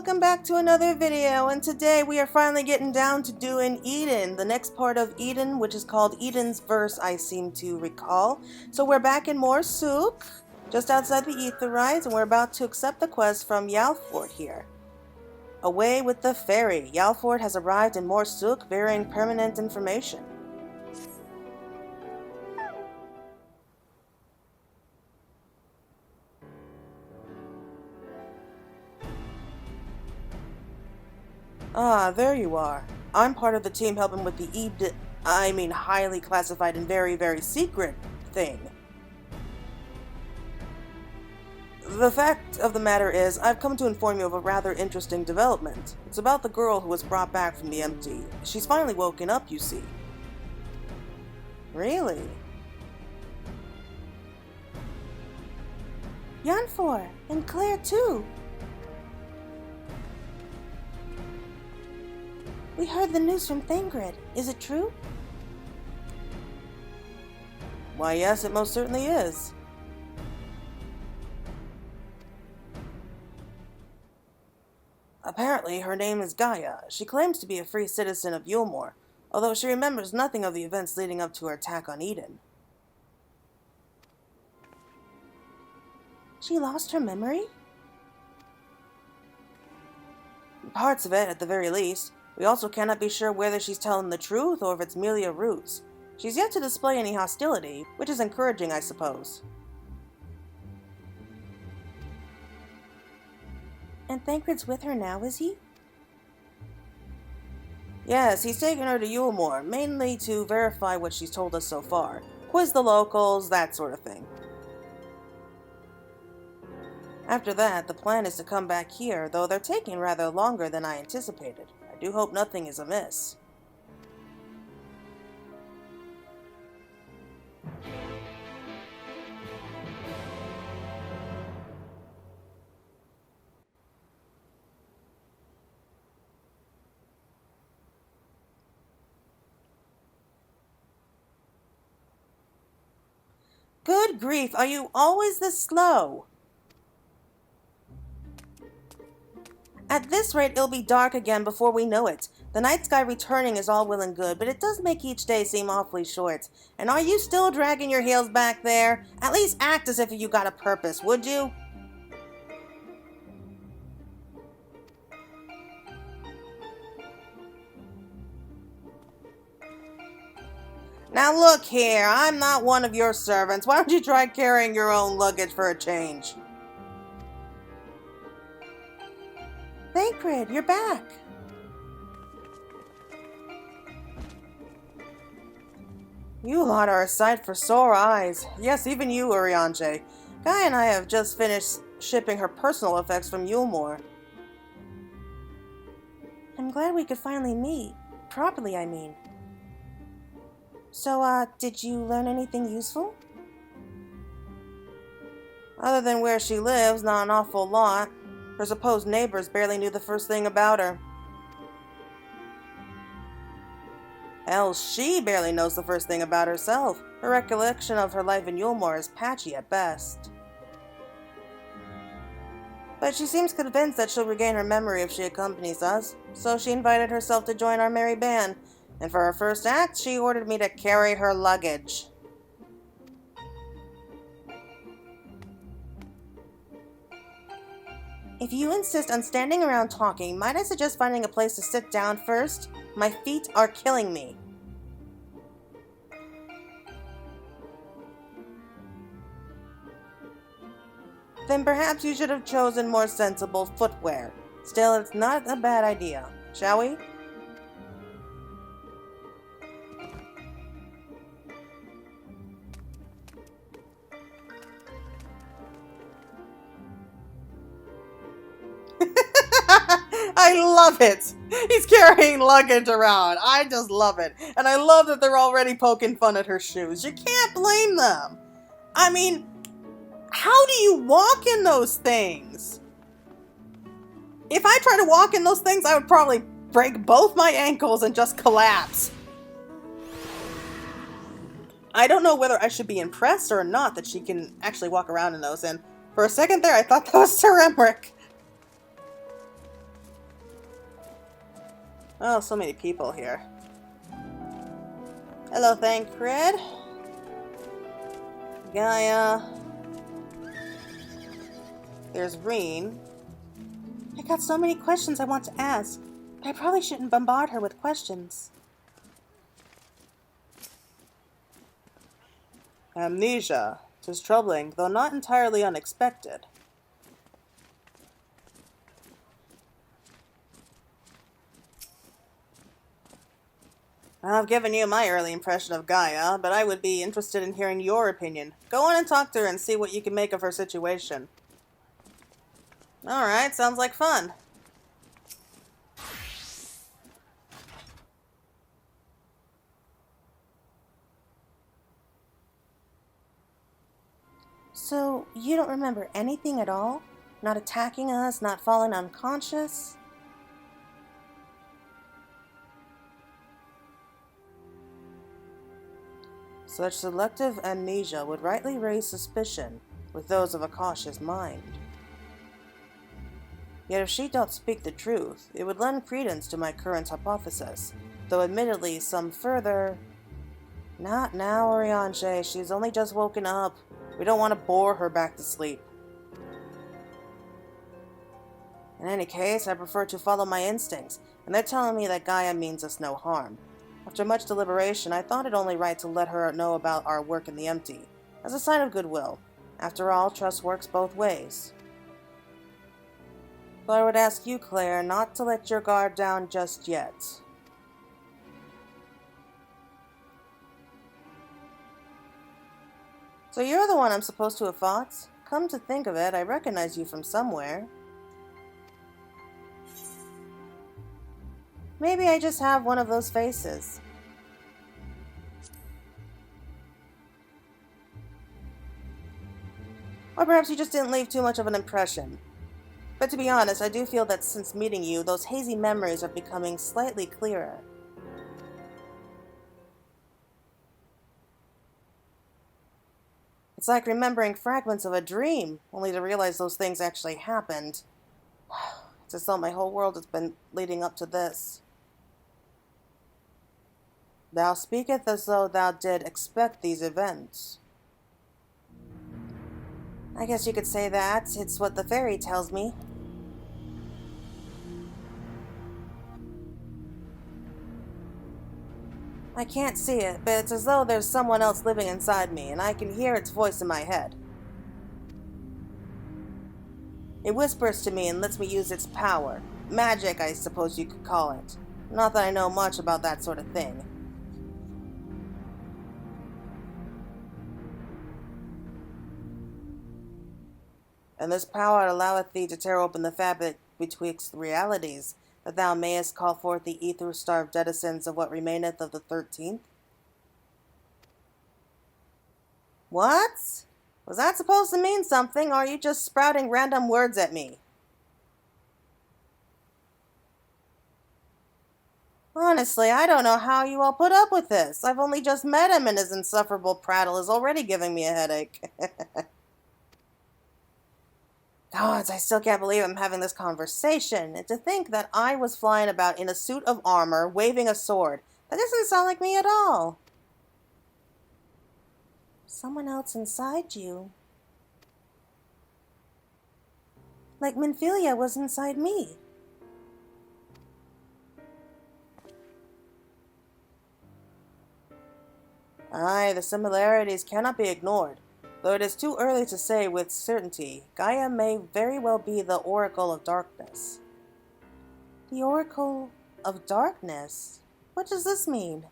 welcome back to another video, and today we are finally getting down to doing Eden, the next part of Eden, which is called Eden's Verse, I seem to recall. So we're back in Mord Souq, just outside the Aetherized, and we're about to accept the quest from Yalfort here. Away with the ferry. Yalfort has arrived in Mord Souq, bearing permanent information. Ah, there you are. I'm part of the team helping with the highly classified and very, very secret thing. The fact of the matter is, I've come to inform you of a rather interesting development. It's about the girl who was brought back from the empty. She's finally woken up, you see. Really? Yalfort, and Claire too. We heard the news from Thancred. Is it true? Why, yes, it most certainly is. Apparently, her name is Gaia. She claims to be a free citizen of Eulmore, although she remembers nothing of the events leading up to her attack on Eden. She lost her memory? Parts of it, at the very least. We also cannot be sure whether she's telling the truth or if it's merely a ruse. She's yet to display any hostility, which is encouraging, I suppose. And Thancred's with her now, is he? Yes, he's taken her to Eulmore, mainly to verify what she's told us so far. Quiz the locals, that sort of thing. After that, the plan is to come back here, though they're taking rather longer than I anticipated. I do hope nothing is amiss. Good grief, are you always this slow? At this rate, it'll be dark again before we know it. The night sky returning is all well and good, but it does make each day seem awfully short. And are you still dragging your heels back there? At least act as if you got a purpose, would you? Now look here, I'm not one of your servants. Why don't you try carrying your own luggage for a change? Thancred, you're back. You lot are a sight for sore eyes. Yes, even you, Urianger. Gaia and I have just finished shipping her personal effects from Eulmore. I'm glad we could finally meet. Properly, I mean. So, did you learn anything useful? Other than where she lives, not an awful lot. Her supposed neighbors barely knew the first thing about her. Hell, she barely knows the first thing about herself. Her recollection of her life in Eulmore is patchy at best. But she seems convinced that she'll regain her memory if she accompanies us, so she invited herself to join our merry band, and for her first act, she ordered me to carry her luggage. If you insist on standing around talking, might I suggest finding a place to sit down first? My feet are killing me. Then perhaps you should have chosen more sensible footwear. Still, it's not a bad idea. Shall we? I love it! He's carrying luggage around. I just love it. And I love that they're already poking fun at her shoes. You can't blame them. I mean, how do you walk in those things? If I try to walk in those things, I would probably break both my ankles and just collapse. I don't know whether I should be impressed or not that she can actually walk around in those. And for a second there, I thought that was Sir Emmerich. Oh, so many people here. Hello, Thancred. Gaia. There's Ryne. I got so many questions I want to ask, but I probably shouldn't bombard her with questions. Amnesia. 'Tis troubling, though not entirely unexpected. I've given you my early impression of Gaia, but I would be interested in hearing your opinion. Go on and talk to her and see what you can make of her situation. Alright, sounds like fun. So, you don't remember anything at all? Not attacking us, not falling unconscious? Such selective amnesia would rightly raise suspicion with those of a cautious mind. Yet if she don't speak the truth, it would lend credence to my current hypothesis, though admittedly some further... Not now, Urianger. She's only just woken up. We don't want to bore her back to sleep. In any case, I prefer to follow my instincts, and they're telling me that Gaia means us no harm. After much deliberation, I thought it only right to let her know about our work in the empty, as a sign of goodwill. After all, trust works both ways. But I would ask you, Claire, not to let your guard down just yet. So you're the one I'm supposed to have fought? Come to think of it, I recognize you from somewhere. Maybe I just have one of those faces. Or perhaps you just didn't leave too much of an impression. But to be honest, I do feel that since meeting you, those hazy memories are becoming slightly clearer. It's like remembering fragments of a dream, only to realize those things actually happened. It's as though my whole world has been leading up to this. Thou speakest as though thou did expect these events. I guess you could say that. It's what the fairy tells me. I can't see it, but it's as though there's someone else living inside me, and I can hear its voice in my head. It whispers to me and lets me use its power. Magic, I suppose you could call it. Not that I know much about that sort of thing. And this power alloweth thee to tear open the fabric betwixt realities, that thou mayest call forth the ether-starved denizens of what remaineth of the 13th? What? Was that supposed to mean something, or are you just sprouting random words at me? Honestly, I don't know how you all put up with this. I've only just met him, and his insufferable prattle is already giving me a headache. Gods, I still can't believe I'm having this conversation. And to think that I was flying about in a suit of armor, waving a sword. That doesn't sound like me at all. Someone else inside you. Like Minfilia was inside me. Aye, the similarities cannot be ignored. Though it is too early to say with certainty, Gaia may very well be the Oracle of Darkness. The Oracle of Darkness? What does this mean?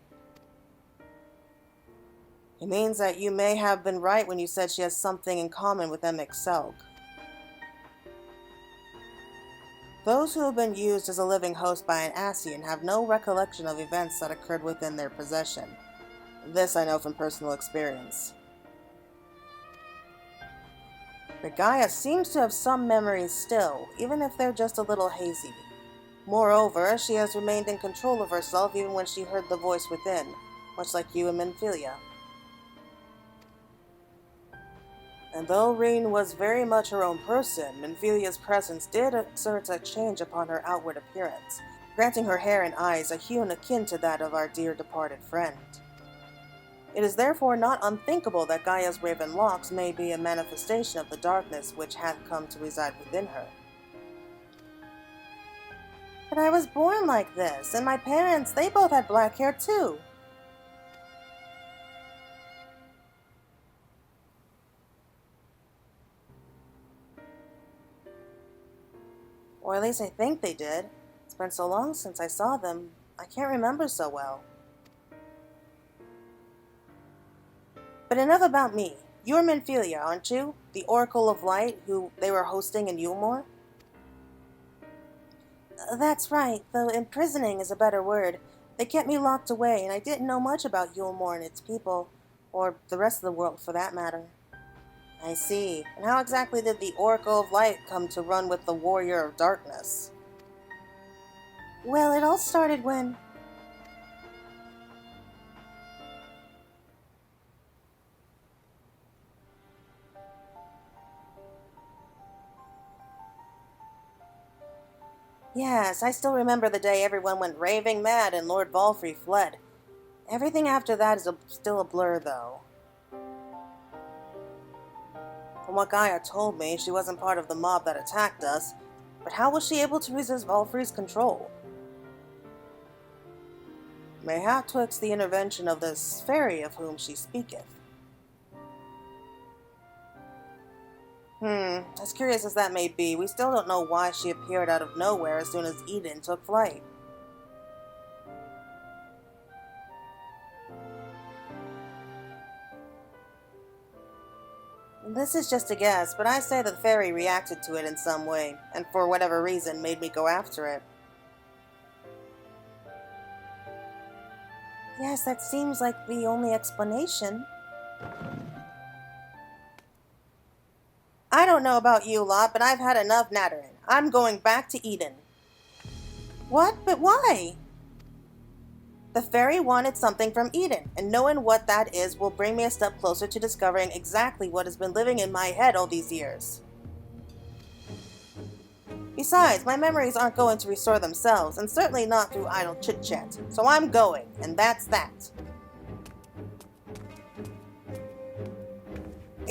It means that you may have been right when you said she has something in common with FFXIV. Those who have been used as a living host by an Ascian have no recollection of events that occurred within their possession. This I know from personal experience. But Gaia seems to have some memories still, even if they're just a little hazy. Moreover, she has remained in control of herself even when she heard the voice within, much like you and Minfilia. And though Ryne was very much her own person, Minfilia's presence did exert a change upon her outward appearance. granting her hair and eyes a hue akin to that of our dear departed friend. It is therefore not unthinkable that Gaia's raven locks may be a manifestation of the darkness which hath come to reside within her. But I was born like this, and my parents, they both had black hair too. Or at least I think they did. It's been so long since I saw them, I can't remember so well. But enough about me. You're Minfilia, aren't you? The Oracle of Light, who they were hosting in Eulmore? That's right, though imprisoning is a better word. They kept me locked away, and I didn't know much about Eulmore and its people, or the rest of the world for that matter. I see. And how exactly did the Oracle of Light come to run with the Warrior of Darkness? Well, it all started when... Yes, I still remember the day everyone went raving mad and Lord Valfrey fled. Everything after that is still a blur, though. From what Gaia told me, she wasn't part of the mob that attacked us, but how was she able to resist Valfrey's control? Mayhap twixt the intervention of this fairy of whom she speaketh. As curious as that may be, we still don't know why she appeared out of nowhere as soon as Eden took flight. This is just a guess, but I say the fairy reacted to it in some way, and for whatever reason made me go after it. Yes, that seems like the only explanation. I don't know about you lot, but I've had enough nattering. I'm going back to Eden. What? But why? The fairy wanted something from Eden, and knowing what that is will bring me a step closer to discovering exactly what has been living in my head all these years. Besides, my memories aren't going to restore themselves, and certainly not through idle chit-chat, so I'm going, and that's that.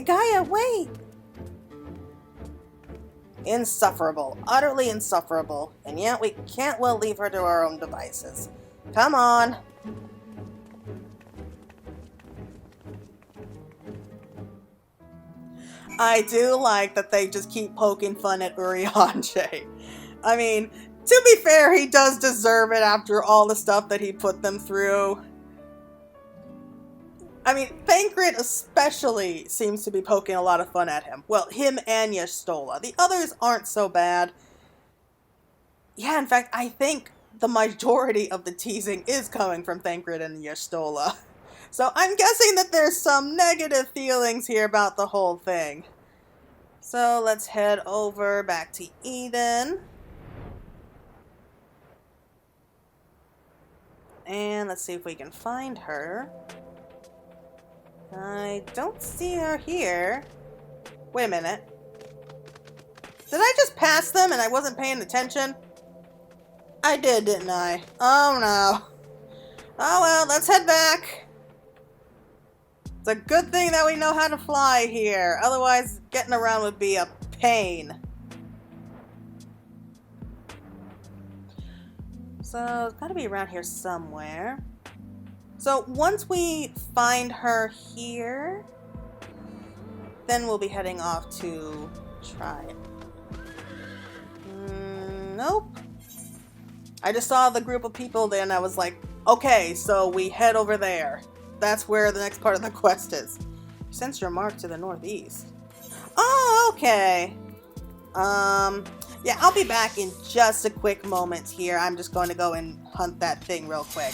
Gaia, wait! Insufferable, utterly insufferable, and yet we can't well leave her to our own devices. Come on! I do like that they just keep poking fun at Urianger. I mean, to be fair, he does deserve it after all the stuff that he put them through. I mean, Thancred especially seems to be poking a lot of fun at him. Well, him and Y'shtola. The others aren't so bad. Yeah, in fact, I think the majority of the teasing is coming from Thancred and Y'shtola. So I'm guessing that there's some negative feelings here about the whole thing. So let's head over back to Eden. And let's see if we can find her. I don't see her here. Wait a minute. Did I just pass them and I wasn't paying attention? I did, didn't I? Oh no. Oh well, let's head back. It's a good thing that we know how to fly here. Otherwise, getting around would be a pain. So, it's gotta be around here somewhere. So, once we find her here, then we'll be heading off to try it. Nope. I just saw the group of people there and I was like, okay, so we head over there. That's where the next part of the quest is. Sense your mark to the northeast. Oh, okay. Yeah, I'll be back in just a quick moment here. I'm just going to go and hunt that thing real quick.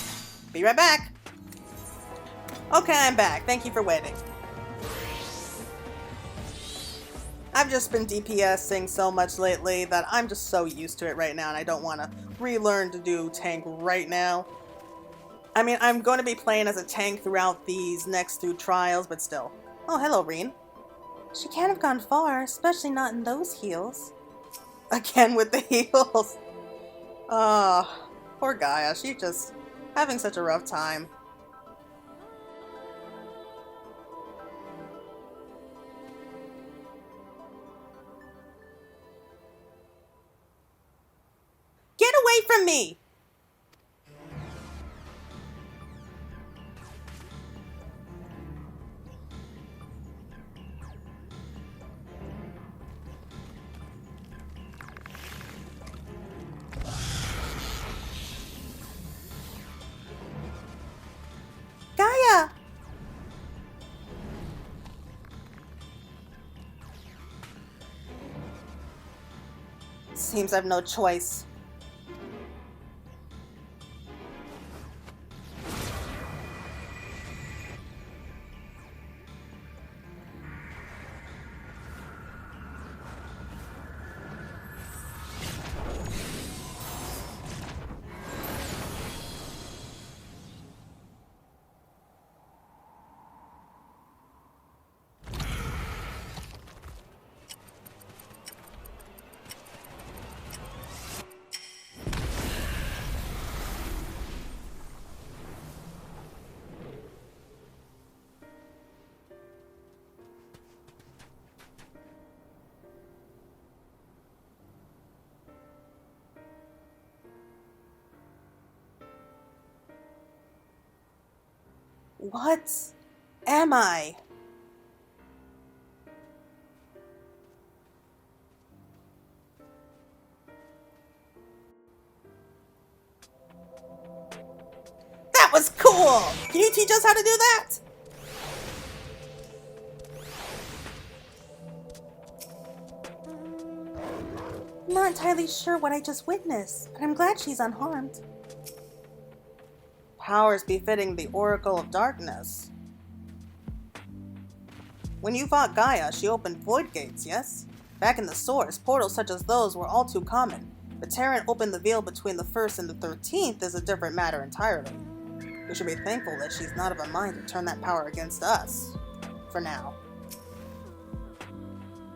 Be right back. Okay, I'm back. Thank you for waiting. I've just been DPSing so much lately that I'm just so used to it right now, and I don't want to relearn to do tank right now. I mean, I'm going to be playing as a tank throughout these next 2 trials, but still. Oh, hello, Ryne. She can't have gone far, especially not in those heels. Again with the heels. Poor Gaia, she's just having such a rough time. Get away from me! Gaia! Seems I've no choice. What am I? That was cool! Can you teach us how to do that? I'm not entirely sure what I just witnessed, but I'm glad she's unharmed. Powers befitting the Oracle of Darkness. When you fought Gaia, she opened void gates, yes? Back in the Source, portals such as those were all too common, but Terran opened the veil between the 1st and the 13th is a different matter entirely. We should be thankful that she's not of a mind to turn that power against us. For now.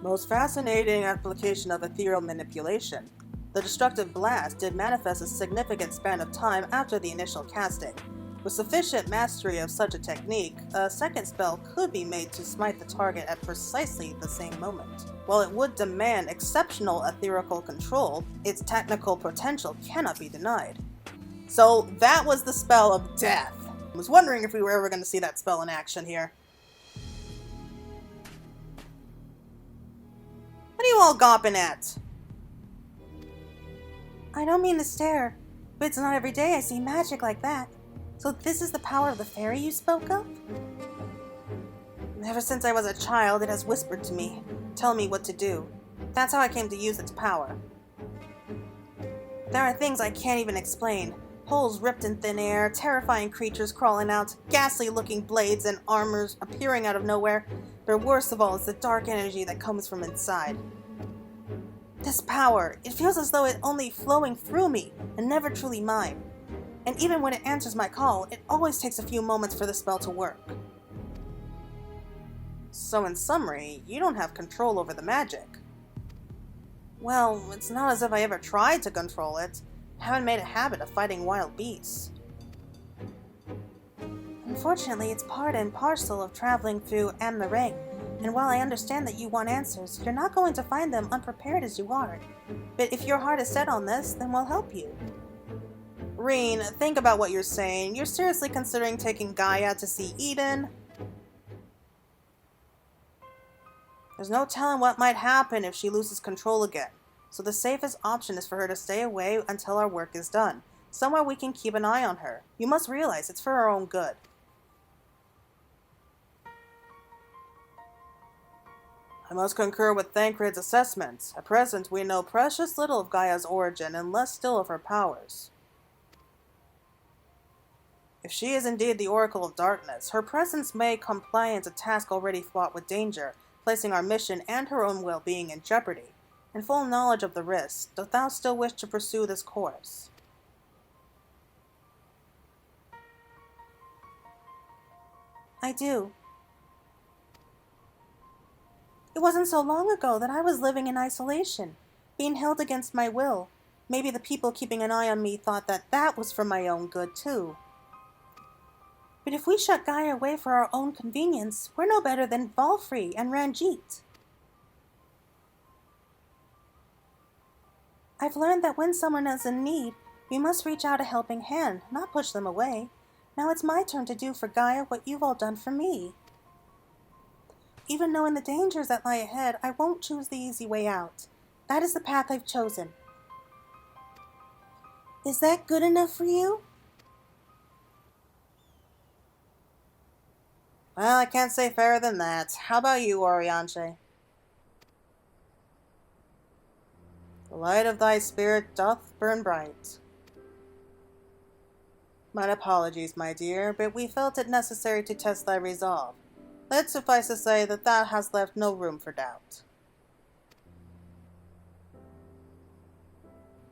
Most fascinating application of ethereal manipulation. The destructive blast did manifest a significant span of time after the initial casting. With sufficient mastery of such a technique, a second spell could be made to smite the target at precisely the same moment. While it would demand exceptional etherical control, its technical potential cannot be denied. So that was the spell of death. I was wondering if we were ever going to see that spell in action here. What are you all gawping at? I don't mean to stare, but it's not every day I see magic like that. So this is the power of the fairy you spoke of? Ever since I was a child, it has whispered to me, telling me what to do. That's how I came to use its power. There are things I can't even explain. Holes ripped in thin air, terrifying creatures crawling out, ghastly-looking blades and armors appearing out of nowhere. But worst of all is the dark energy that comes from inside. This power, it feels as though it's only flowing through me and never truly mine. And even when it answers my call, it always takes a few moments for the spell to work. So in summary, you don't have control over the magic. Well, it's not as if I ever tried to control it. I haven't made a habit of fighting wild beasts. Unfortunately, it's part and parcel of traveling through and the ring. And while I understand that you want answers, you're not going to find them unprepared as you are. But if your heart is set on this, then we'll help you. Ryne, think about what you're saying. You're seriously considering taking Gaia to see Eden? There's no telling what might happen if she loses control again. So the safest option is for her to stay away until our work is done. Somewhere we can keep an eye on her. You must realize it's for our own good. I must concur with Thancred's assessments. At present, we know precious little of Gaia's origin and less still of her powers. If she is indeed the Oracle of Darkness, her presence may compliance a task already fraught with danger, placing our mission and her own well-being in jeopardy. In full knowledge of the risks, dost thou still wish to pursue this course? I do. It wasn't so long ago that I was living in isolation, being held against my will. Maybe the people keeping an eye on me thought that that was for my own good, too. But if we shut Gaia away for our own convenience, we're no better than Valfrey and Ranjit. I've learned that when someone is in need, we must reach out a helping hand, not push them away. Now it's my turn to do for Gaia what you've all done for me. Even knowing the dangers that lie ahead, I won't choose the easy way out. That is the path I've chosen. Is that good enough for you? Well, I can't say fairer than that. How about you, Urianger? The light of thy spirit doth burn bright. My apologies, my dear, but we felt it necessary to test thy resolve. Let suffice to say that thou hast left no room for doubt.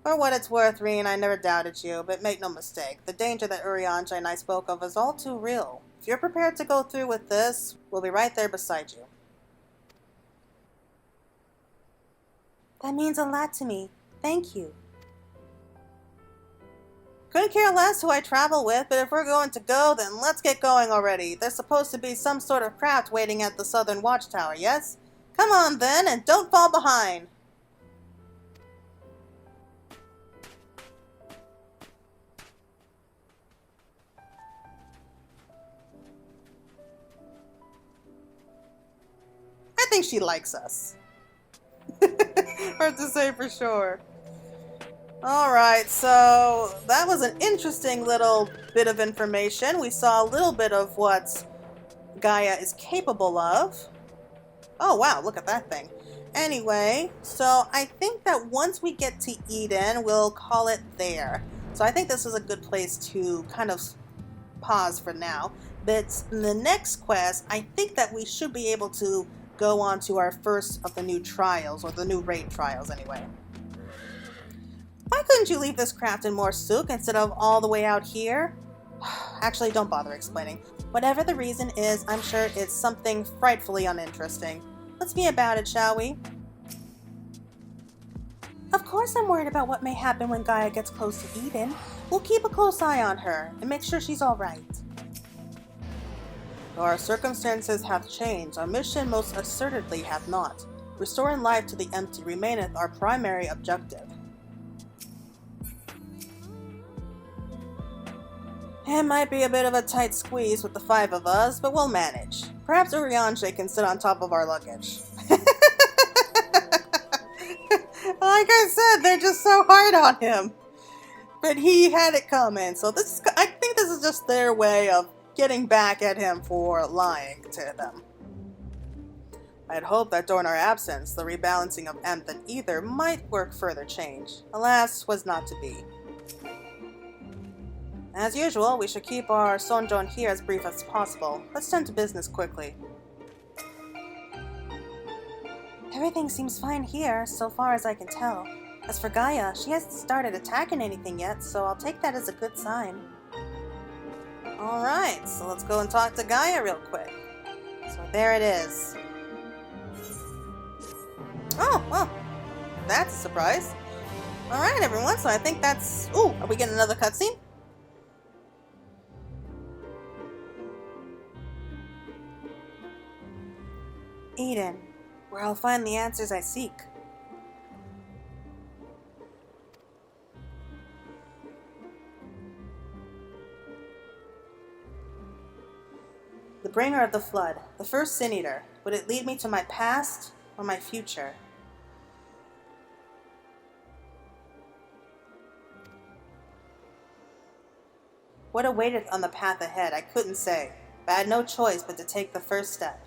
For what it's worth, Ryne, I never doubted you, but make no mistake, the danger that Urianger and I spoke of is all too real. If you're prepared to go through with this, we'll be right there beside you. That means a lot to me. Thank you. Couldn't care less who I travel with, but if we're going to go, then let's get going already. There's supposed to be some sort of craft waiting at the southern watchtower, yes? Come on then, and don't fall behind. I think she likes us. Hard to say for sure. Alright, so that was an interesting little bit of information. We saw a little bit of what Gaia is capable of. Oh wow, look at that thing. Anyway, so I think that once we get to Eden, we'll call it there. So I think this is a good place to kind of pause for now. But in the next quest, I think that we should be able to go on to our first of the new trials, or the new raid trials anyway. Why couldn't you leave this craft in Mord Souq instead of all the way out here? Actually, don't bother explaining. Whatever the reason is, I'm sure it's something frightfully uninteresting. Let's be about it, shall we? Of course I'm worried about what may happen when Gaia gets close to Eden. We'll keep a close eye on her and make sure she's all right. Though our circumstances have changed, our mission most assertedly hath not. Restoring life to the empty remaineth our primary objective. It might be a bit of a tight squeeze with the 5 of us, but we'll manage. Perhaps Urianger can sit on top of our luggage. Like I said, they're just so hard on him. But he had it coming, so I think this is just their way of getting back at him for lying to them. I'd hoped that during our absence, the rebalancing of Nth and Ether might work further change. Alas, was not to be. As usual, we should keep our sojourn here as brief as possible. Let's tend to business quickly. Everything seems fine here, so far as I can tell. As for Gaia, she hasn't started attacking anything yet, so I'll take that as a good sign. Alright, so let's go and talk to Gaia real quick. So there it is. Oh, well, that's a surprise. Alright everyone, so I think that's... Ooh, are we getting another cutscene? Eden, where I'll find the answers I seek. The bringer of the flood, the first sin eater. Would it lead me to my past or my future? What awaited on the path ahead, I couldn't say, but I had no choice but to take the first step.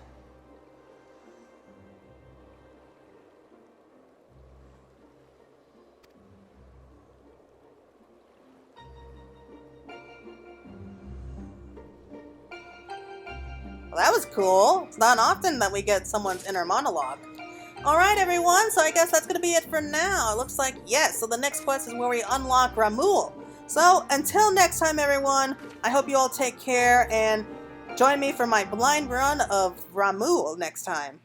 Well, that was cool. It's not often that we get someone's inner monologue. Alright everyone, so I guess that's going to be it for now. It looks like, yes, so the next quest is where we unlock Ramul. So, until next time everyone, I hope you all take care and join me for my blind run of Ramul next time.